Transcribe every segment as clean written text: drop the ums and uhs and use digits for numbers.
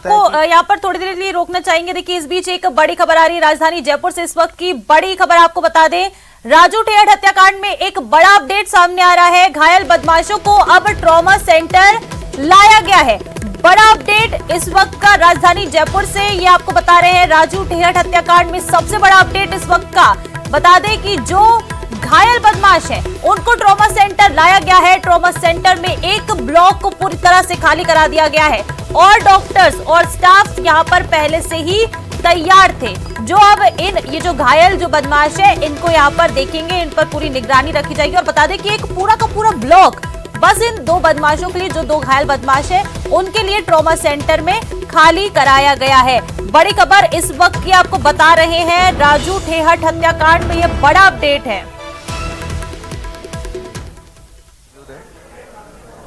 आपको यहाँ पर थोड़ी देर के लिए रोकना चाहेंगे। देखिए इस बीच एक बड़ी खबर आ रही है राजधानी जयपुर से। इस वक्त की बड़ी खबर आपको बता दें, राजू ठेहट हत्याकांड में एक बड़ा अपडेट सामने आ रहा है। घायल बदमाशों को अब ट्रॉमा सेंटर लाया गया है। बड़ा अपडेट इस वक्त का राजधानी जयपुर से, ये आपको बता रहे हैं राजू ठेहट हत्याकांड में सबसे बड़ा अपडेट इस वक्त का। बता दें कि जो घायल बदमाश हैं उनको ट्रॉमा सेंटर लाया गया है। ट्रॉमा सेंटर में एक ब्लॉक को पूरी तरह से खाली करा दिया गया है और डॉक्टर्स और स्टाफ यहां पर पहले से ही तैयार थे, जो अब ये जो घायल जो बदमाश है इनको यहां पर देखेंगे, इन पर पूरी निगरानी रखी जाएगी। और बता दें कि एक पूरा का पूरा ब्लॉक बस इन दो बदमाशों के लिए, जो दो घायल बदमाश है उनके लिए ट्रॉमा सेंटर में खाली कराया गया है। बड़ी खबर इस वक्त की आपको बता रहे हैं, राजू ठेहट हत्याकांड में यह बड़ा अपडेट है।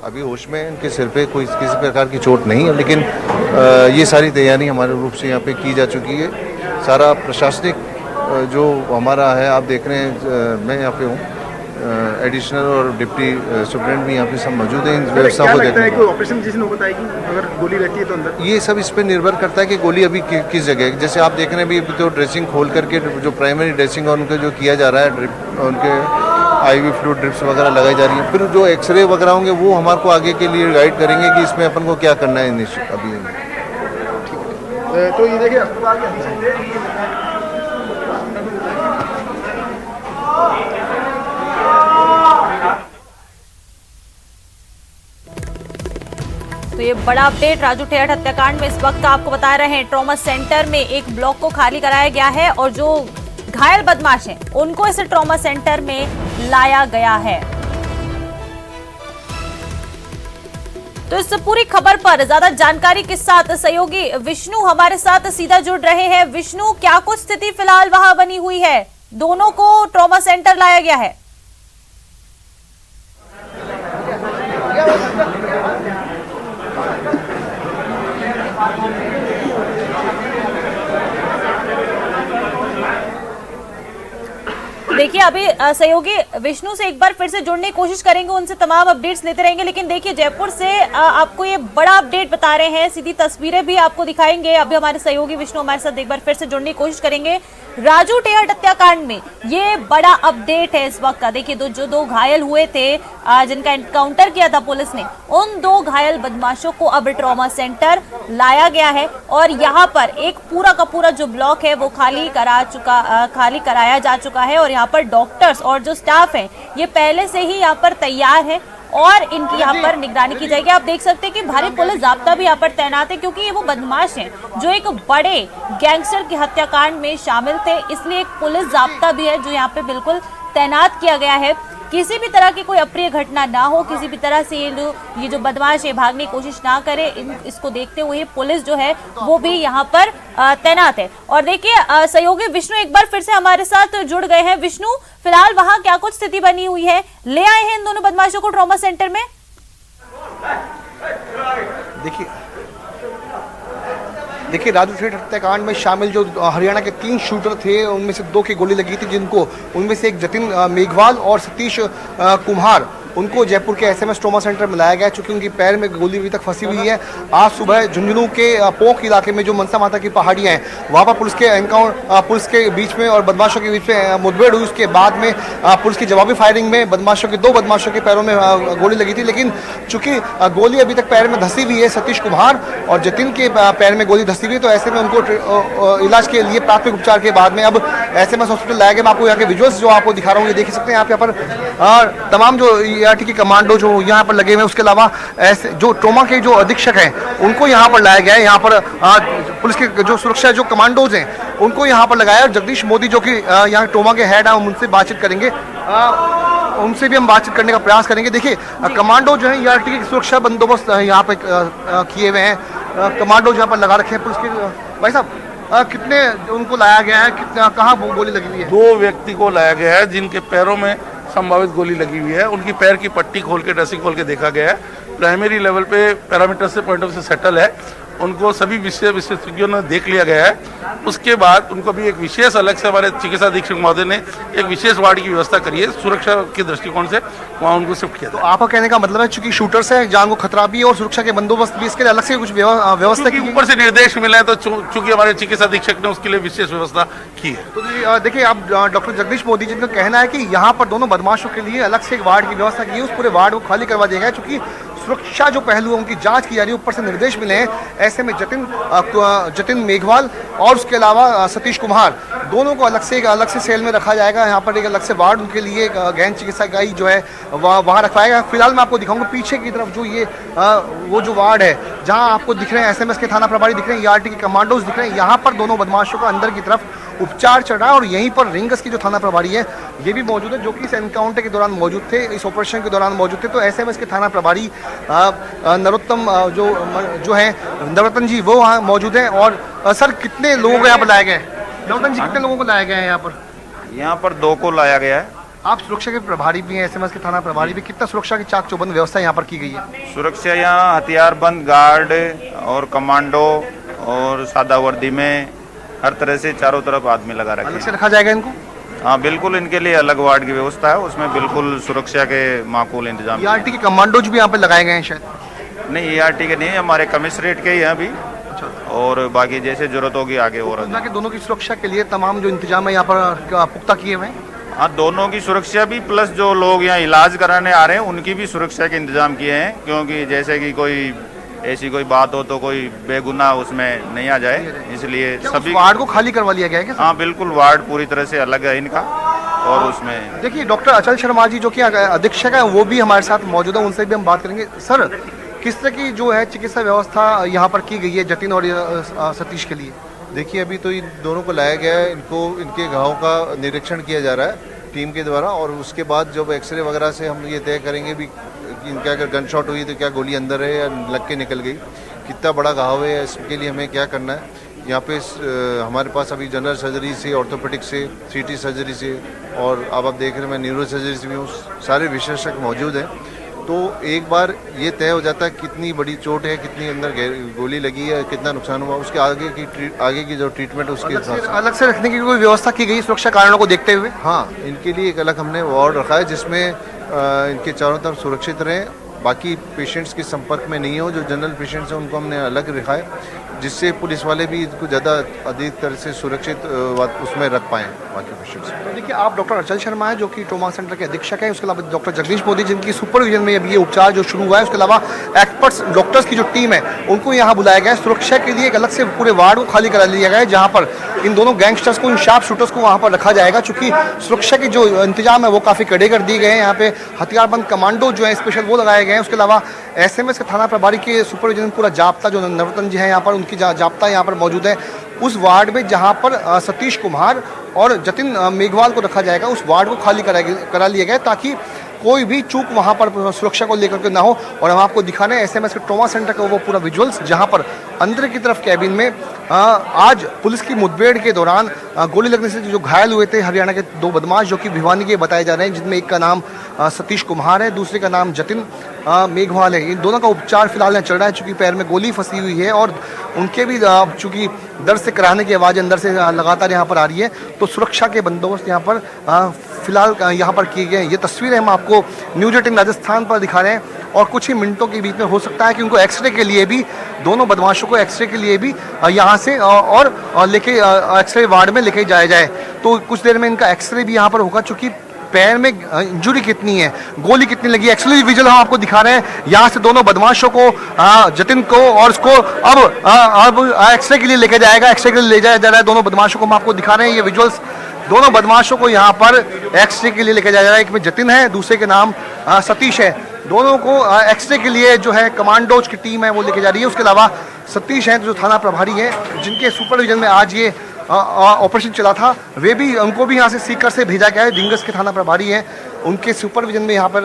अभी होश में, इनके सिर पे कोई किसी प्रकार की चोट नहीं है, लेकिन ये सारी तैयारी हमारे रूप से यहाँ पे की जा चुकी है। सारा प्रशासनिक जो हमारा है, आप देख रहे हैं मैं यहाँ पे हूँ, एडिशनल और डिप्टी सुप्रिटेंडेंट भी यहाँ पे सब मौजूद हैं। इन व्यवस्था को देखते हैं। ऑपरेशन जिस लोगों बताएगी अगर गोली रहती है तो अंदर, ये सब इस पर निर्भर करता है कि गोली अभी किस जगह है। जैसे आप देख रहे हैं अभी तो ड्रेसिंग खोल करके जो प्राइमरी ड्रेसिंग और उनका जो किया जा रहा है, उनके IV फ्लूइड ड्रिप्स वगैरह लगाई जा रही है। फिर जो एक्सरे वगैरह होंगे वो हमारे को आगे के लिए गाइड करेंगे कि इसमें अपन को क्या करना है निश्चित अभी। तो ये देखिए तो ये बड़ा अपडेट राजू ठेहट हत्याकांड में इस वक्त आपको बता रहे हैं। ट्रॉमा सेंटर में एक ब्लॉक को खाली कराया गया है और जो घायल बदमाश हैं उनको इस ट्रॉमा सेंटर में लाया गया है। तो इस पूरी खबर पर ज्यादा जानकारी के साथ सहयोगी विष्णु हमारे साथ सीधा जुड़ रहे हैं। विष्णु, क्या कुछ स्थिति फिलहाल वहां बनी हुई है? दोनों को ट्रॉमा सेंटर लाया गया है। देखिए अभी सहयोगी विष्णु से एक बार फिर से जुड़ने की कोशिश करेंगे, उनसे तमाम अपडेट्स लेते रहेंगे। लेकिन देखिए जयपुर से आपको ये बड़ा अपडेट बता रहे हैं, सीधी तस्वीरें भी आपको दिखाएंगे। अभी हमारे सहयोगी विष्णु हमारे साथ एक बार फिर से जुड़ने की कोशिश करेंगे। राजू ठेहट हत्याकांड में ये बड़ा अपडेट है इस वक्त का। देखिए जो दो घायल हुए थे, जिनका एनकाउंटर किया था पुलिस ने, उन दो घायल बदमाशों को अब ट्रॉमा सेंटर लाया गया है और यहाँ पर एक पूरा का पूरा जो ब्लॉक है वो खाली कराया जा चुका है। और यहाँ पर डॉक्टर्स और जो स्टाफ है ये पहले से ही यहाँ पर तैयार है और इनकी यहाँ पर निगरानी की जाएगी। आप देख सकते हैं कि भारी पुलिस जाब्ता भी यहाँ पर तैनात है, क्योंकि ये वो बदमाश हैं जो एक बड़े गैंगस्टर के हत्याकांड में शामिल थे, इसलिए एक पुलिस जाब्ता भी है जो यहाँ पे बिल्कुल तैनात किया गया है। किसी भी तरह की कोई अप्रिय घटना ना हो, किसी भी तरह से ये जो बदमाश है भागने की कोशिश ना करे, इसको देखते हुए पुलिस जो है वो भी यहाँ पर तैनात है। और देखिए सहयोगी विष्णु एक बार फिर से हमारे साथ जुड़ गए हैं। विष्णु, फिलहाल वहां क्या कुछ स्थिति बनी हुई है? ले आए हैं इन दोनों बदमाशों को ट्रॉमा सेंटर में? देखिए राजू ठेहट हत्याकांड में शामिल जो हरियाणा के 3 शूटर थे, उनमें से 2 की गोली लगी थी, उनमें से एक जतिन मेघवाल और सतीश कुम्हार, उनको जयपुर के SMS ट्रॉमा सेंटर में लाया गया, चूंकि उनकी पैर में गोली अभी तक फंसी हुई है। आज सुबह झुंझुनू के पोंख इलाके में जो मनसा माता की पहाड़ियाँ हैं वहाँ पर पुलिस के बीच में और बदमाशों के बीच में मुठभेड़ हुई। उसके बाद में पुलिस की जवाबी फायरिंग में 2 बदमाशों के पैरों में गोली लगी थी, लेकिन चूंकि गोली अभी तक पैर में धसी हुई है सतीश कुमार और जतिन के पैर में गोली धसी हुई है, तो ऐसे में उनको इलाज के लिए प्राथमिक उपचार के बाद में अब SMS हॉस्पिटल लाया गया। मैं आपको यहाँ के विजुअल्स जो आपको दिखा रहा हूँ, ये देख सकते हैं आप यहाँ पर तमाम जो ERT के कमांडो जो यहाँ पर लगे हुए हैं, उसके अलावा ऐसे जो ट्रॉमा के जो अधीक्षक हैं उनको यहाँ पर लाया गया है। यहाँ पर पुलिस के जो सुरक्षा जो कमांडोज हैं उनको यहाँ पर लगाया। और जगदीश मोदी जो कि यहाँ ट्रॉमा के हेड हैं, हम उनसे बातचीत करेंगे, उनसे भी हम बातचीत करने का प्रयास करेंगे। देखिए कमांडो जो है ERT की सुरक्षा बंदोबस्त यहाँ पे किए हुए हैं, कमांडो यहाँ पर लगा रखे हैं पुलिस के। भाई साहब कितने उनको लाया गया है, कहाँ गोली लगी हुई है? 2 व्यक्ति को लाया गया है जिनके पैरों में संभावित गोली लगी हुई है। उनकी पैर की पट्टी खोल के, ड्रेसिंग खोल के देखा गया है। प्राइमरी लेवल पे पैरामीटर से पॉइंट ऑफ से सेटल है उनको सभी विशेषज्ञों ने देख लिया गया है। उसके बाद उनको भी एक विशेष अलग से हमारे चिकित्सा अधीक्षक महोदय ने एक विशेष वार्ड की व्यवस्था करी है, सुरक्षा के दृष्टिकोण से वहाँ उनको शिफ्ट किया। तो आपका कहने का मतलब है चूंकि शूटर्स है, जान को खतरा भी है और सुरक्षा के बंदोबस्त भी, इसके लिए अलग से कुछ व्यवस्था की ऊपर से निर्देश मिले हैं, तो चूंकि हमारे चिकित्सा अधीक्षक ने उसके लिए विशेष व्यवस्था की है। तो देखिए, आप डॉक्टर जगदीश मोदी जी का कहना है कि यहाँ पर दोनों बदमाशों के लिए अलग से एक वार्ड की व्यवस्था की है, उस पूरे वार्ड को खाली करवा दिया गया है, चूंकि सुरक्षा जो पहलू है उनकी जांच की जा रही है, ऊपर से निर्देश मिले हैं। ऐसे में जतिन मेघवाल और उसके अलावा सतीश कुमार दोनों को अलग से सेल में रखा जाएगा। यहाँ पर एक अलग से वार्ड उनके लिए गहन चिकित्सा इकाई जो है वहाँ रखवाएगा। फिलहाल मैं आपको दिखाऊंगा पीछे की तरफ जो ये वो जो वार्ड है जहाँ आपको दिख रहे हैं एसएमएस के थाना प्रभारी दिख रहे हैं, ERT के कमांडोज दिख रहे हैं। यहाँ पर दोनों बदमाशों का अंदर की तरफ उपचार चल रहा है और यहीं पर रिंगस की जो थाना प्रभारी है ये भी मौजूद है, जो कि इस एनकाउंटर के दौरान मौजूद थे, इस ऑपरेशन के दौरान मौजूद थे। तो एसएमएस के थाना प्रभारी नरोत्तम जो है नरोत्तम जी वो वहाँ मौजूद हैं। और सर, कितने लोगों को यहाँ पर लाया गया है? नरोत्तम जी, कितने लोगों को लाया गया है यहाँ पर? यहाँ पर 2 को लाया गया है। आप सुरक्षा के प्रभारी भी हैं, एसएमएस के थाना प्रभारी भी, कितना सुरक्षा की चाक चौबंद व्यवस्था यहाँ पर की गई है? सुरक्षा यहाँ हथियारबंद गार्ड और कमांडो और सादा वर्दी में हर तरह से चारों तरफ आदमी लगा रखे अलग से हैं। रखा जाएगा इनको? हाँ बिल्कुल, इनके लिए अलग वार्ड की व्यवस्था है, उसमें बिल्कुल सुरक्षा के माकूल इंतजाम। ERT के कमांडोज भी यहाँ पर लगाए गए हैं शायद? नहीं, ERT के नहीं, हमारे कमिश्नरेट के ही हैं अभी, और बाकी जैसे जरूरत होगी आगे और के दोनों की सुरक्षा के लिए तमाम जो इंतजाम है यहाँ पर पुख्ता किए हुए हैं। हाँ, दोनों की सुरक्षा भी प्लस जो लोग यहाँ इलाज कराने आ रहे हैं उनकी भी सुरक्षा के इंतजाम किए हैं, क्योंकि जैसे कि कोई ऐसी कोई बात हो तो कोई बेगुनाह उसमें नहीं आ जाए, इसलिए सभी वार्ड को खाली करवा लिया गया है क्या? हाँ बिल्कुल, वार्ड पूरी तरह से अलग है इनका। और उसमें देखिए, डॉक्टर अचल शर्मा जी जो कि अधीक्षक है वो भी हमारे साथ मौजूद है, उनसे भी हम बात करेंगे। सर, किस तरह की जो है चिकित्सा व्यवस्था यहाँ पर की गई है जतिन और सतीश के लिए? देखिए, अभी तो इन दोनों को लाया गया है, इनको इनके घावों का निरीक्षण किया जा रहा है टीम के द्वारा, और उसके बाद जब एक्सरे वगैरह से हम ये तय करेंगे भी कि इनका अगर गन शॉट हुई तो क्या गोली अंदर है या लग के निकल गई, कितना बड़ा घाव है, इसके लिए हमें क्या करना है। यहाँ पे हमारे पास अभी जनरल सर्जरी से, ऑर्थोपेडिक से, CT सर्जरी से, और अब आप देख रहे हैं मैं न्यूरो सर्जरी से भी हूँ, सारे विशेषज्ञ मौजूद हैं। तो एक बार ये तय हो जाता है कितनी बड़ी चोट है, कितनी अंदर गोली लगी है, कितना नुकसान हुआ, उसके आगे की जो ट्रीटमेंट उसके अलग से रखने की कोई व्यवस्था की गई सुरक्षा कारणों को देखते हुए? हाँ, इनके लिए एक अलग हमने वार्ड रखा है जिसमें इनके चारों तरफ सुरक्षित रहें, बाकी पेशेंट्स के संपर्क में नहीं हो। जो जनरल पेशेंट्स हैं उनको हमने अलग रखा है, जिससे पुलिस वाले भी इनको ज़्यादा अधिक तरह से सुरक्षित उसमें रख पाएँ बाकी पेशेंट्स। देखिए, आप डॉक्टर अचल शर्मा है जो कि ट्रॉमा सेंटर के अधीक्षक हैं, उसके अलावा डॉक्टर जगदीश मोदी जिनकी सुपरविजन में अभी ये उपचार जो शुरू हुआ है, उसके अलावा एक्सपर्ट्स डॉक्टर्स की जो टीम है उनको यहाँ बुलाया गया है। सुरक्षा के लिए एक अलग से पूरे वार्ड को खाली करा लिया गया है, जहाँ पर इन दोनों गैंगस्टर्स को, इन शार्प शूटर्स को वहाँ पर रखा जाएगा। चूँकि सुरक्षा की जो इंतजाम है वो काफ़ी कड़े कर दिए गए हैं। यहाँ पे हथियारबंद कमांडो जो है स्पेशल वो लगाए गए हैं। उसके अलावा एसएमएस के थाना प्रभारी के सुपरविजन पूरा जाब्ता जो नरोत्तम जी है यहाँ पर, उनकी जाब्ता यहाँ पर मौजूद है उस वार्ड में जहाँ पर सतीश कुमार और जतिन मेघवाल को रखा जाएगा। उस वार्ड को खाली करा लिया गया ताकि कोई भी चूक वहाँ पर सुरक्षा को लेकर के ना हो। और हम आपको दिखा रहे हैं एसएमएस के ट्रॉमा सेंटर का वो पूरा विजुअल्स, जहाँ पर अंदर की तरफ कैबिन में आज पुलिस की मुठभेड़ के दौरान गोली लगने से जो घायल हुए थे हरियाणा के 2 बदमाश जो कि भिवानी के बताए जा रहे हैं, जिनमें एक का नाम सतीश कुमार है, दूसरे का नाम जतिन मेघवाल है। इन दोनों का उपचार फिलहाल चल रहा है, चूँकि पैर में गोली फंसी हुई है और उनके भी चूँकि दर्द से कराने की आवाज़ अंदर से लगातार यहाँ पर आ रही है। तो सुरक्षा के बंदोबस्त यहाँ पर फिलहाल यहाँ पर किए गए। ये तस्वीरें हम आपको न्यूज 18 राजस्थान पर दिखा रहे हैं और कुछ ही मिनटों के बीच में हो सकता है कि उनको एक्सरे के लिए भी, दोनों बदमाशों को एक्सरे के लिए भी यहाँ से और लेके एक्सरे वार्ड में लेके जाया जाए। तो कुछ देर में इनका एक्सरे भी यहाँ पर होगा, चूँकि पैर में इंजुरी कितनी है, गोली कितनी लगी, एक्चुअली विजुअल हम आपको दिखा रहे हैं। यहाँ से दोनों बदमाशों को, जतिन को और उसको अब एक्सरे के लिए लेके जाएगा, एक्सरे के लिए ले जाया जा रहा है। दोनों बदमाशों को हम आपको दिखा रहे हैं, ये विजुअल्स दोनों बदमाशों को यहाँ पर एक्सरे के लिए लेके जाया जा रहा है। एक में जतिन है, दूसरे के नाम सतीश है। दोनों को एक्सरे के लिए जो है कमांडोज की टीम है वो लेके जा रही है। उसके अलावा सतीश हैं जो थाना प्रभारी है, जिनके सुपरविजन में आज ये ऑपरेशन चला था, वे भी, उनको भी यहाँ से सीकर से भेजा गया है। डिंगस के थाना प्रभारी हैं, उनके सुपरविजन में यहाँ पर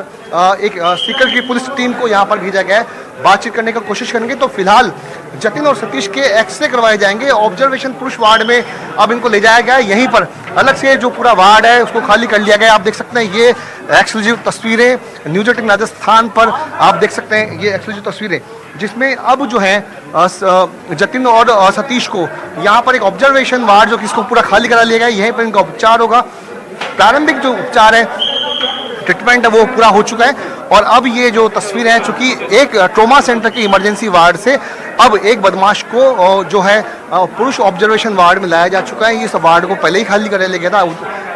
एक सीकर की पुलिस टीम को यहाँ पर भेजा गया है। बातचीत करने का कोशिश करेंगे। तो फिलहाल जतिन और सतीश के एक्सरे करवाए जाएंगे। ऑब्जर्वेशन पुरुष वार्ड में अब इनको ले जाया गया है। यहीं पर अलग से जो पूरा वार्ड है उसको खाली कर लिया गया है। आप देख सकते हैं ये एक्सक्लूसिव तस्वीरें न्यूज 18 राजस्थान पर आप देख सकते हैं, ये एक्सक्लूसिव तस्वीरें जिसमें अब जो है जतिन और सतीश को यहाँ पर एक ऑब्जर्वेशन वार्ड जो कि इसको पूरा खाली करा लिया गया है, यहीं पर इनका उपचार होगा। प्रारंभिक जो उपचार है, ट्रीटमेंट है, वो पूरा हो चुका है। और अब ये जो तस्वीर है, चूंकि एक ट्रॉमा सेंटर के इमरजेंसी वार्ड से अब एक बदमाश को जो है पुरुष ऑब्जर्वेशन वार्ड में लाया जा चुका है। इस वार्ड को पहले ही खाली कर लिया गया था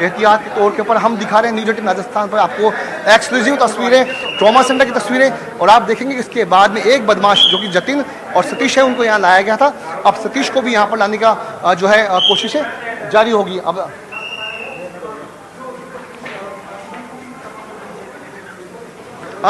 एहतियात के तौर के ऊपर। हम दिखा रहे हैं न्यूज़ 18 राजस्थान पर आपको एक्सक्लूसिव तस्वीरें, ट्रॉमा सेंटर की तस्वीरें। और आप देखेंगे इसके बाद में एक बदमाश जो कि जतिन और सतीश है, उनको यहाँ लाया गया था। अब सतीश को भी यहाँ पर लाने का जो है कोशिशें जारी होगी। अब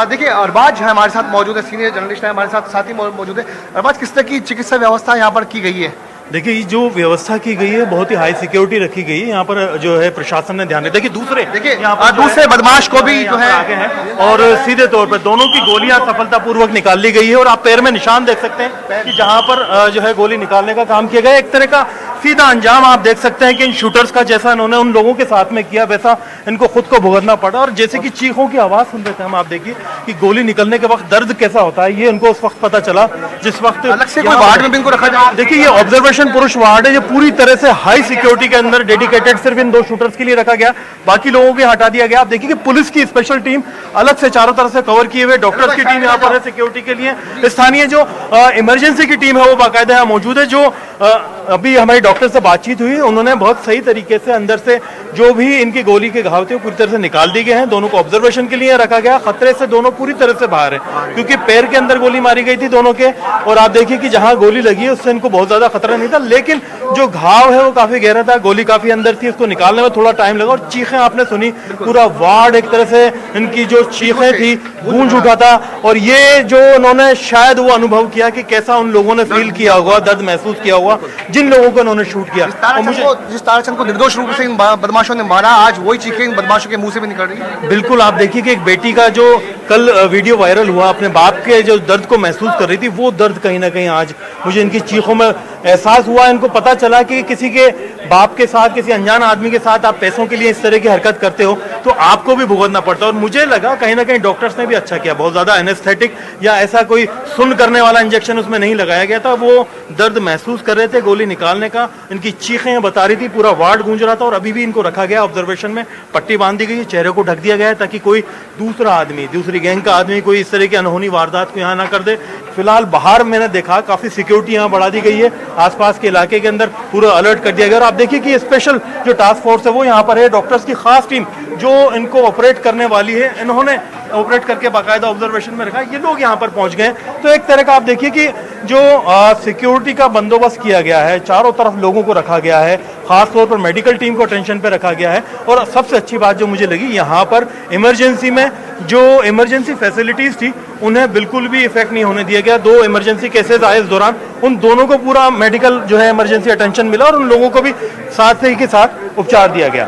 देखिए, अरबाज है हमारे साथ मौजूद है, सीनियर जर्नलिस्ट है हमारे साथ ही मौजूद है। अरबाज, किस तरह की चिकित्सा व्यवस्था यहाँ पर की गई है? देखिए, ये जो व्यवस्था की गई है बहुत ही हाई सिक्योरिटी रखी गई है। यहाँ पर जो है प्रशासन ने ध्यान दिया। देखिए दूसरे बदमाश को भी जो है आगे हैं और सीधे तौर पर दोनों की गोलियां सफलतापूर्वक निकाल ली गई है। और आप पैर में निशान देख सकते हैं कि जहां पर जो है गोली निकालने का काम किया गया। एक तरह का सीधा अंजाम आप देख सकते हैं कि इन शूटर्स का जैसा इन्होंने उन लोगों के साथ में किया, वैसा इनको खुद को भुगतना पड़ा। और जैसे कि चीखों की आवाज सुन रहे थे हम, आप देखिए कि गोली निकलने के वक्त दर्द कैसा होता है, ये उनको उस वक्त पता चला जिस वक्त अलग से कोई वार्ड में भी इनको रखा जाए। देखिए, ये ऑब्जर्वेशन पुरुष वार्ड है, ये पूरी तरह से हाई सिक्योरिटी के अंदर डेडिकेटेड सिर्फ इन 2 शूटर्स के लिए रखा गया, बाकी लोगों को हटा दिया गया। आप देखिए कि पुलिस की स्पेशल टीम अलग से चारों तरफ से कवर किए हुए, डॉक्टर्स की टीम यहाँ पर है सिक्योरिटी के लिए। स्थानीय जो इमरजेंसी की टीम है वो बाकायदा यहाँ मौजूद है। जो अभी हमारी डॉक्टर से बातचीत हुई, उन्होंने बहुत सही तरीके से अंदर से जो भी इनकी गोली के घाव थे पूरी तरह से निकाल दिए गए हैं। दोनों को ऑब्जर्वेशन के लिए रखा गया। खतरे से दोनों पूरी तरह से बाहर है, क्योंकि पैर के अंदर गोली मारी गई थी दोनों के। और आप देखिए कि जहां गोली लगी है उससे इनको बहुत ज्यादा खतरा नहीं था, लेकिन जो घाव है वो काफी गहरा था, गोली काफी अंदर थी, उसको निकालने में थोड़ा टाइम लगा। और चीखें आपने सुनी, पूरा वार्ड एक तरह से इनकी जो चीखें थी गूंज उठा था। और ये जो उन्होंने शायद वो अनुभव किया कि कैसा उन लोगों ने फील किया होगा, दर्द महसूस किया होगा जिन लोगों को उन्होंने शूट किया। जिस ताराचंद को निर्दोष रूप से इन बदमाशों ने मारा, आज वही चीखें इन बदमाशों के मुंह से भी निकल रही है। बिल्कुल, आप देखिए कि एक बेटी का जो कल वीडियो वायरल हुआ, अपने बाप के जो दर्द को महसूस कर रही थी, वो दर्द कहीं ना कहीं आज मुझे इनकी चीखों में एहसास हुआ। इनको पता चला कि किसी के बाप के साथ, किसी अनजान आदमी के साथ आप पैसों के लिए इस तरह की हरकत करते हो तो आपको भी भुगतना पड़ता है। और मुझे लगा कहीं ना कहीं डॉक्टर्स ने भी अच्छा किया, बहुत ज्यादा एनेस्थेटिक या ऐसा कोई सुन्न करने वाला इंजेक्शन उसमें नहीं लगाया गया था। वो दर्द महसूस कर रहे थे गोली निकालने का, इनकी चीखें बता रही थी, पूरा वार्ड गूंज रहा था। और अभी भी इनको रखा गया ऑब्जर्वेशन में, पट्टी बांध दी गई, चेहरे को ढक दिया गया है ताकि कोई दूसरा आदमी, दूसरी गैंग का आदमी कोई इस तरह की अनहोनी वारदात को यहाँ ना कर दे। फिलहाल बाहर मैंने देखा काफी सिक्योरिटी यहाँ बढ़ा दी गई है, आसपास के इलाके के अंदर पूरा अलर्ट कर दिया गया। और आप देखिए कि स्पेशल जो टास्क फोर्स है वो यहाँ पर है, डॉक्टर्स की खास टीम जो इनको ऑपरेट करने वाली है, इन्होंने ऑपरेट करके बाकायदा ऑब्जर्वेशन में रखा। ये लोग यहाँ पर पहुंच गए। तो एक तरह का आप देखिए कि जो सिक्योरिटी का बंदोबस्त किया गया है, चारों तरफ लोगों को रखा गया है, खासतौर पर मेडिकल टीम को टेंशन पे रखा गया है। और सबसे अच्छी बात जो मुझे लगी, यहाँ पर इमरजेंसी में जो इमरजेंसी फैसिलिटीज थी उन्हें बिल्कुल भी इफेक्ट नहीं होने दिया गया। 2 इमरजेंसी केसेस आए इस दौरान, उन दोनों को पूरा मेडिकल जो है इमरजेंसी अटेंशन मिला और उन लोगों को भी साथ ही के साथ उपचार दिया गया।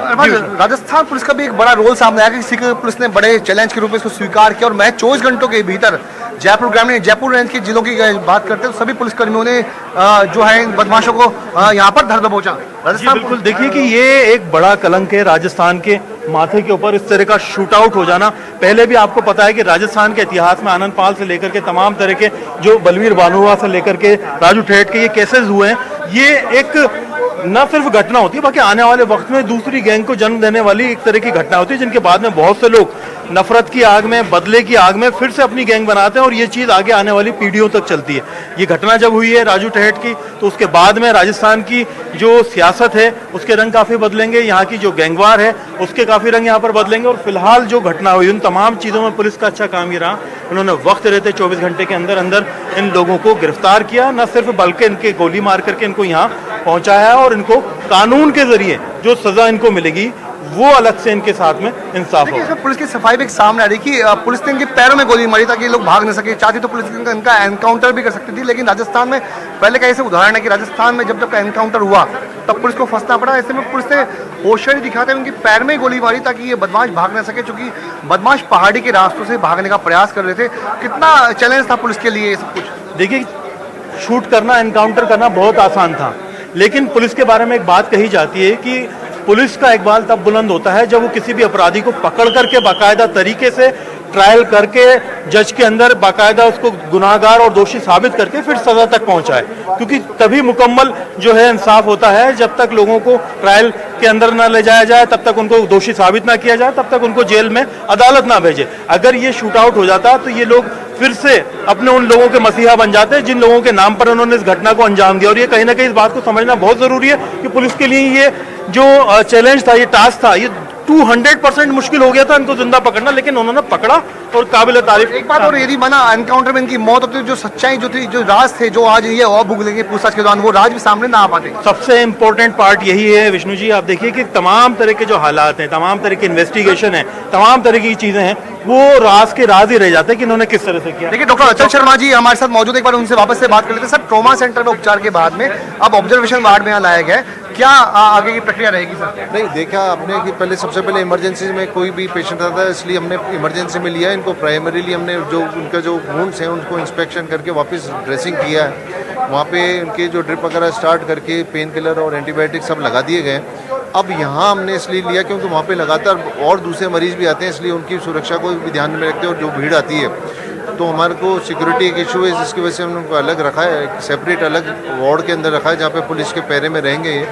राजस्थान पुलिस का भी एक बड़ा रोल सामने आया कि पुलिस ने बड़े चैलेंज के रूप में इसको स्वीकार किया। और मैं 24 घंटों के भीतर जयपुर ग्रामीण, जयपुर रेंज के जिलों की बात करते हैं तो सभी पुलिसकर्मियों ने जो है इन बदमाशों को यहाँ पर धर दबोचा। राजस्थान बिल्कुल, देखिए कि ये एक बड़ा कलंक है राजस्थान के माथे के ऊपर, इस तरह का शूट आउट हो जाना। पहले भी आपको पता है कि राजस्थान के इतिहास में आनंद पाल से लेकर के तमाम तरह के जो बलवीर बानुआ से लेकर के राजू ठेठ के ये केसेस हुए हैं, ये एक न सिर्फ घटना होती है बल्कि आने वाले वक्त में दूसरी गैंग को जन्म देने वाली एक तरह की घटना होती है, जिनके बाद में बहुत से लोग नफरत की आग में, बदले की आग में फिर से अपनी गैंग बनाते हैं और ये चीज आगे आने वाली पीढ़ियों तक चलती है। ये घटना जब हुई है राजू ठेठ की, तो उसके बाद में राजस्थान की जो सियासत है उसके रंग काफी बदलेंगे, यहाँ की जो गैंगवार है उसके काफी रंग यहाँ पर बदलेंगे। और फिलहाल जो घटना हुई उन तमाम चीजों में पुलिस का अच्छा काम ही रहा, उन्होंने वक्त रहते 24 घंटे के अंदर अंदर इन लोगों को गिरफ्तार किया, न सिर्फ बल्कि इनके गोली मार करके इनको यहाँ पहुंचाया है और इनको कानून के जरिए जो सजा इनको मिलेगी वो अलग से इनके साथ में इंसाफ हो। पुलिस की सफाई भी सामने आ रही कि पुलिस ने इनके पैरों में गोली मारी ताकि ये लोग भाग न सके। चाहती तो पुलिस इनका एनकाउंटर भी कर सकती थी, लेकिन राजस्थान में पहले का ऐसे उदाहरण है कि राजस्थान में जब एनकाउंटर हुआ तब पुलिस को फंसना पड़ा। ऐसे में पुलिस ने होशियारी दिखाते हुए उनके पैर में गोली मारी ताकि ये बदमाश भाग न सके, क्योंकि बदमाश पहाड़ी के रास्तों से भागने का प्रयास कर रहे थे। कितना चैलेंज था पुलिस के लिए ये सब कुछ? देखिए, शूट करना, एनकाउंटर करना बहुत आसान था, लेकिन पुलिस के बारे में एक बात कही जाती है कि पुलिस का इकबाल तब बुलंद होता है जब वो किसी भी अपराधी को पकड़ करके बाकायदा तरीके से ट्रायल करके जज के अंदर बाकायदा उसको गुनाहगार और दोषी साबित करके फिर सजा तक पहुंचाए, क्योंकि तभी मुकम्मल जो है इंसाफ होता है। जब तक लोगों को ट्रायल के अंदर ना ले जाया जाए, तब तक उनको दोषी साबित ना किया जाए, तब तक उनको जेल में अदालत ना भेजे। अगर ये शूट आउट हो जाता तो ये लोग फिर से अपने उन लोगों के मसीहा बन जाते हैं जिन लोगों के नाम पर उन्होंने इस घटना को अंजाम दिया। और ये कहीं ना कहीं इस बात को समझना बहुत जरूरी है कि पुलिस के लिए ये जो चैलेंज था, ये टास्क था, ये 200% मुश्किल हो गया था इनको जिंदा पकड़ना, लेकिन उन्होंने पकड़ा और काबिल तारीफ। एक बात और, यदि माना एनकाउंटर में इनकी मौत होती, जो सच्चाई जो थी, जो राज थे, जो आज ये और भुगलेंगे पूछताछ के दौरान, वो राज भी सामने ना आ पाते। सबसे इंपॉर्टेंट पार्ट यही है विष्णु जी, आप देखिए कि तमाम तरह के जो हालात हैं, तमाम तरह की इन्वेस्टिगेशन है, तमाम तरह की चीजें हैं, वो राज के राज ही रह जाते हैं कि इन्होंने किस तरह से किया। देखिए डॉक्टर अचल शर्मा जी हमारे साथ मौजूद, एक बार उनसे वापस से बात कर लेते हैं। सर, ट्रॉमा सेंटर में उपचार के बाद में अब ऑब्जर्वेशन वार्ड में यहाँ लाया गया है, क्या आगे की प्रक्रिया रहेगी सर? नहीं, देखा आपने कि पहले सबसे पहले इमरजेंसी में कोई भी पेशेंट आता है, इसलिए हमने इमरजेंसी में लिया। इनको प्राइमरीली हमने जो उनका जो वुंड्स हैं उनको इंस्पेक्शन करके वापस ड्रेसिंग किया है। वहाँ पे उनके जो ड्रिप वगैरह स्टार्ट करके पेन किलर और एंटीबायोटिक सब लगा दिए गए। अब यहाँ हमने इसलिए लिया क्योंकि वहाँ पे लगातार और दूसरे मरीज भी आते हैं, इसलिए उनकी सुरक्षा को भी ध्यान में रखते हैं। और जो भीड़ आती है तो हमारे को सिक्योरिटी एक इशू है, जिसकी वजह से हमने उनको अलग रखा है, एक सेपरेट अलग वार्ड के अंदर रखा है, जहाँ पे पुलिस के पैरे में रहेंगे ये।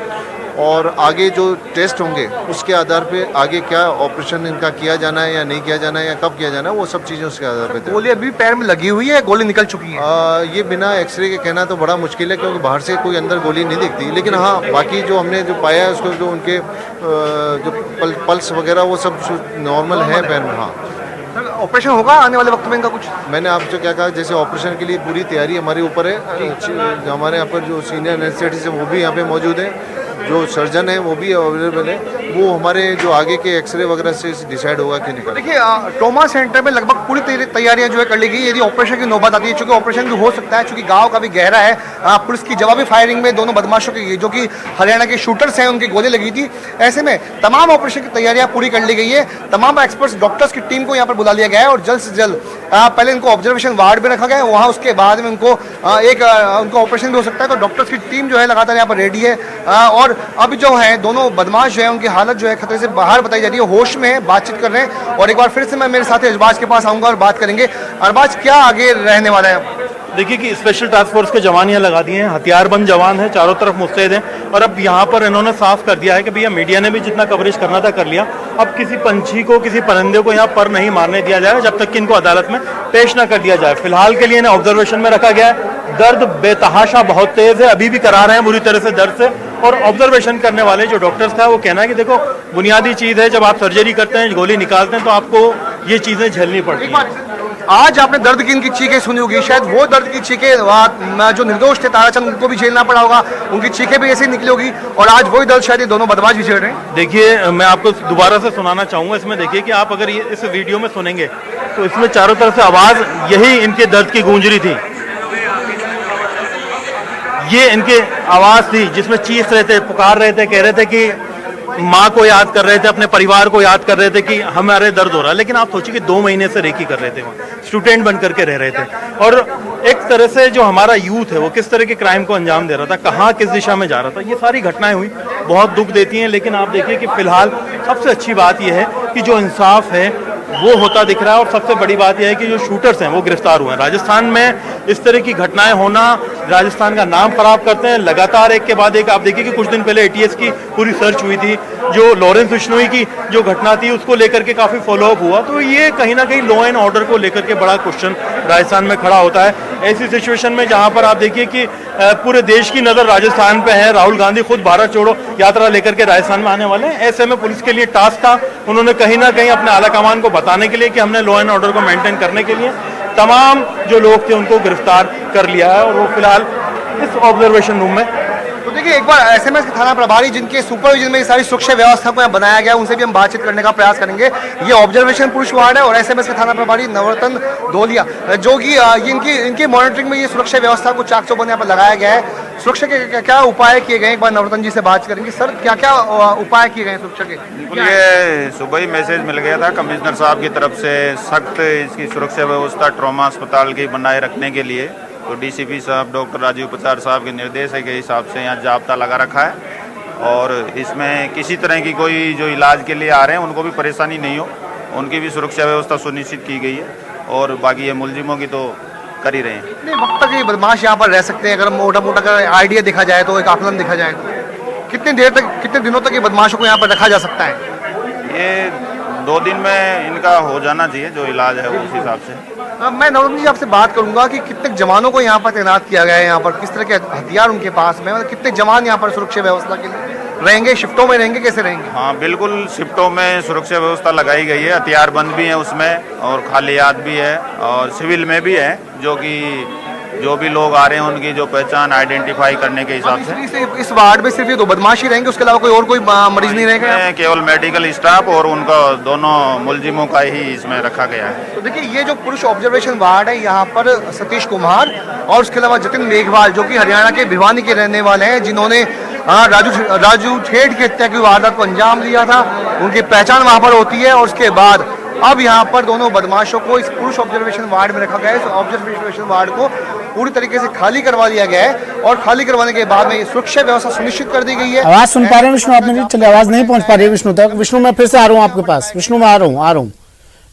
और आगे जो टेस्ट होंगे उसके आधार पे आगे क्या ऑपरेशन इनका किया जाना है या नहीं किया जाना है या कब किया जाना है, वो सब चीज़ें उसके आधार पे। गोली अभी पैर में लगी हुई है, गोली निकल चुकी है? ये बिना एक्सरे के कहना तो बड़ा मुश्किल है, क्योंकि बाहर से कोई अंदर गोली नहीं दिखती। लेकिन हाँ, बाकी जो हमने जो पाया है उसको, जो उनके जो पल्स वगैरह वो सब नॉर्मल है पैर में। हाँ सर, ऑपरेशन होगा आने वाले वक्त में इनका कुछ? मैंने आपसे क्या कहा, जैसे ऑपरेशन के लिए पूरी तैयारी हमारे ऊपर है। हमारे यहाँ पर जो सीनियर एनेस्थेटिस्ट है वो भी यहाँ पे मौजूद है, जो सर्जन है वो भी अवेलेबल है। वो हमारे जो आगे के एक्सरे वगैरह से डिसाइड होगा कि निकल। देखिए ट्रॉमा सेंटर में लगभग पूरी तैयारियां जो है कर ली गई। यदि ऑपरेशन की नौबत आती है, चूंकि ऑपरेशन भी हो सकता है, चूंकि गांव काफी गहरा है, पुलिस की जवाबी फायरिंग में दोनों बदमाशों की, जो कि हरियाणा के शूटर्स हैं, उनकी गोली लगी थी। ऐसे में तमाम ऑपरेशन की तैयारियां पूरी कर ली गई है। तमाम एक्सपर्ट्स डॉक्टर्स की टीम को यहाँ पर बुला लिया गया है और जल्द से जल्द पहले इनको ऑब्जर्वेशन वार्ड में रखा गया है, वहाँ उसके बाद में उनको उनको ऑपरेशन भी हो सकता है। तो डॉक्टर्स की टीम जो है लगातार यहाँ पर रेडी है। और अब जो है दोनों बदमाश जो है उनकी हालत जो है खतरे से बाहर बताई जा रही है, होश में है, बातचीत कर रहे हैं। और एक बार फिर से मैं मेरे साथी अरबाज के पास आऊंगा और बात करेंगे। अरबाज, क्या आगे रहने वाला है? देखिए कि स्पेशल टास्क फोर्स के जवान यहाँ लगा दिए हैं, हथियारबंद जवान हैं, चारों तरफ मुस्तैद हैं। और अब यहाँ पर इन्होंने साफ कर दिया है कि भैया मीडिया ने भी जितना कवरेज करना था कर लिया, अब किसी पंछी को, किसी परिंदे को यहाँ पर नहीं मारने दिया जाएगा जब तक कि इनको अदालत में पेश ना कर दिया जाए। फिलहाल के लिए इन्हें ऑब्जर्वेशन में रखा गया है। दर्द बेतहाशा बहुत तेज है, अभी भी करा रहे हैं बुरी तरह से दर्द से। और ऑब्जर्वेशन करने वाले जो डॉक्टर्स था वो कहना है कि देखो, बुनियादी चीज़ है, जब आप सर्जरी करते हैं, गोली निकालते हैं, तो आपको ये चीज़ें झेलनी पड़ती हैं। आज आपने दर्द की इनकी चीखें सुनी होगी, शायद वो दर्द की चीखें जो निर्दोष थे ताराचंद, उनको भी झेलना पड़ा होगा, उनकी चीखें भी ऐसे ही निकली होगी। और आज वही दर्द शायद ये दोनों बदमाश भी झेल रहे हैं। देखिए, मैं आपको दोबारा से सुनाना चाहूँगा। इसमें देखिए कि आप अगर ये इस वीडियो में सुनेंगे तो इसमें चारों तरफ से आवाज़ यही इनके दर्द की गूंज रही थी। ये इनके आवाज़ थी जिसमें चीख रहे थे, पुकार रहे थे, कह रहे थे कि माँ को याद कर रहे थे, अपने परिवार को याद कर रहे थे कि हमारे दर्द हो रहा है। लेकिन आप सोचिए कि 2 महीने से रेकी कर रहे थे, वहाँ स्टूडेंट बन करके रह रहे थे। और एक तरह से जो हमारा यूथ है वो किस तरह के क्राइम को अंजाम दे रहा था, कहाँ किस दिशा में जा रहा था, ये सारी घटनाएं हुई, बहुत दुख देती हैं। लेकिन आप देखिए कि फिलहाल सबसे अच्छी बात यह है कि जो इंसाफ है वो होता दिख रहा है। और सबसे बड़ी बात यह है कि जो शूटर्स हैं वो गिरफ्तार हुए हैं। राजस्थान में इस तरह की घटनाएं होना राजस्थान का नाम खराब करते हैं। लगातार एक के बाद एक आप देखिए कि कुछ दिन पहले ATS की पूरी सर्च हुई थी, जो लॉरेंस बिश्नोई की जो घटना थी उसको लेकर के काफ़ी फॉलोअप हुआ। तो ये कहीं ना कहीं लॉ एंड ऑर्डर को लेकर के बड़ा क्वेश्चन राजस्थान में खड़ा होता है। ऐसी सिचुएशन में जहाँ पर आप देखिए कि पूरे देश की नज़र राजस्थान पे है, राहुल गांधी खुद भारत छोड़ो यात्रा लेकर के राजस्थान में आने वाले हैं। ऐसे में पुलिस के लिए टास्क था, उन्होंने कहीं ना कहीं अपने आला कमान को बताने के लिए कि हमने लॉ एंड ऑर्डर को मेंटेन करने के लिए तमाम जो लोग थे उनको गिरफ्तार कर लिया है। और वो फिलहाल इस ऑब्जर्वेशन रूम में। तो देखिए, एक बार SMS के थाना प्रभारी जिनके सुपरविजन में सारी सुरक्षा व्यवस्था को यहाँ बनाया गया, उनसे भी हम बातचीत करने का प्रयास करेंगे। ये ऑब्जर्वेशन पुरुष वार्ड है और SMS के थाना प्रभारी नवरत्न धोलिया, जो कि इनकी मॉनिटरिंग में ये सुरक्षा व्यवस्था को चाक चौबंद यहाँ पर लगाया गया है। सुरक्षा के क्या उपाय किए गए, एक बार नवरत्न जी से बात करेंगे। सर, क्या क्या उपाय किए गए सुरक्षा के? ये सुबह ही मैसेज मिल गया था कमिश्नर साहब की तरफ से, सख्त इसकी सुरक्षा व्यवस्था ट्रॉमा अस्पताल की बनाए रखने के लिए। तो DCP साहब डॉक्टर राजीव प्रसाद साहब के निर्देश के हिसाब से यहाँ जाब्ता लगा रखा है। और इसमें किसी तरह की कोई जो इलाज के लिए आ रहे हैं उनको भी परेशानी नहीं हो, उनकी भी सुरक्षा व्यवस्था सुनिश्चित की गई है और बाकी ये मुलजिमों की तो कर ही रहे हैं। कितने वक्त तक ये बदमाश यहाँ पर रह सकते हैं? अगर मोटा मोटा का आइडिया देखा जाए तो, एक आकलन देखा जाए तो कितने देर तक, कितने दिनों तक ये बदमाशों को यहाँ पर रखा जा सकता है? ये 2 दिन में इनका हो जाना चाहिए जो इलाज है उस हिसाब से। मैं नवरत्न जी आपसे बात करूंगा कि कितने जवानों को यहाँ पर तैनात किया गया है, यहाँ पर किस तरह के हथियार उनके पास में, मतलब कितने जवान यहाँ पर सुरक्षा व्यवस्था के लिए रहेंगे? शिफ्टों में रहेंगे, कैसे रहेंगे? हाँ बिल्कुल, शिफ्टों में सुरक्षा व्यवस्था लगाई गई है, हथियारबंद भी है उसमें और खालियात भी है और सिविल में भी है, जो कि जो भी लोग आ रहे हैं उनकी जो पहचान आइडेंटिफाई करने के हिसाब से। इस वार्ड में सिर्फ ये 2 बदमाश ही रहेंगे, उसके अलावा कोई मरीज नहीं रहेगा? केवल मेडिकल स्टाफ और उनका दोनों मुलजिमों का ही इसमें रखा गया है। तो देखिए, ये जो पुरुष ऑब्जर्वेशन वार्ड है, यहाँ पर सतीश कुमार और उसके अलावा जतिन मेघवाल जो कि हरियाणा के भिवानी के रहने वाले हैं, जिन्होंने राजू ठेठ की हत्या की वारदात को अंजाम दिया था, उनकी पहचान वहाँ पर होती है। और उसके बाद अब यहाँ पर दोनों बदमाशों को इस पुरुष ऑब्जर्वेशन वार्ड में रखा गया है। इस ऑब्जर्वेशन वार्ड को पूरी तरीके से खाली करवा दिया गया है और खाली करवाने के बाद में ये सुरक्षा व्यवस्था सुनिश्चित कर दी गई है। आवाज सुन पा रहे हैं विष्णु? आपने चलिए, आवाज नहीं पहुंच पा रही है विष्णु तक। विष्णु मैं फिर से आ रहा हूँ आपके पास। विष्णु मैं आ रहा हूँ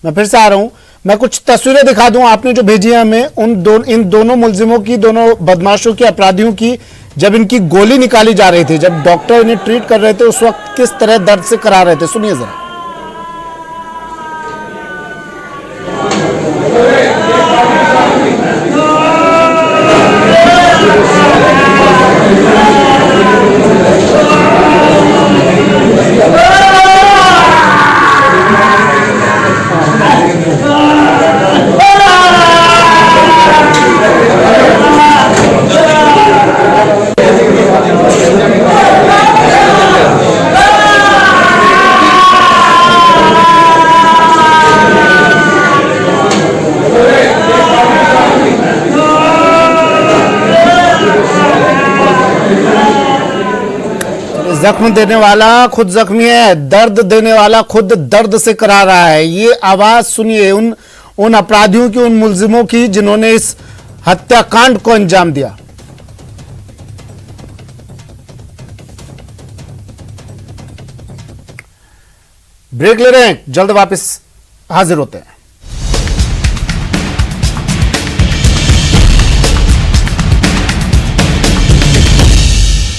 मैं फिर से आ रहा हूँ। मैं कुछ तस्वीरें दिखा दूं आपने जो भेजी है हमें, इन दोनों मुलजिमों की, दोनों बदमाशों की, अपराधियों की, जब इनकी गोली निकाली जा रही थी, जब डॉक्टर इन्हें ट्रीट कर रहे थे, उस वक्त किस तरह दर्द से करा रहे थे, सुनिए जरा। जख्म देने वाला खुद जख्मी है, दर्द देने वाला खुद दर्द से करा रहा है। ये आवाज सुनिए उन अपराधियों की, उन मुलजिमों की जिन्होंने इस हत्याकांड को अंजाम दिया। ब्रेक ले रहे हैं, जल्द वापस हाजिर होते हैं।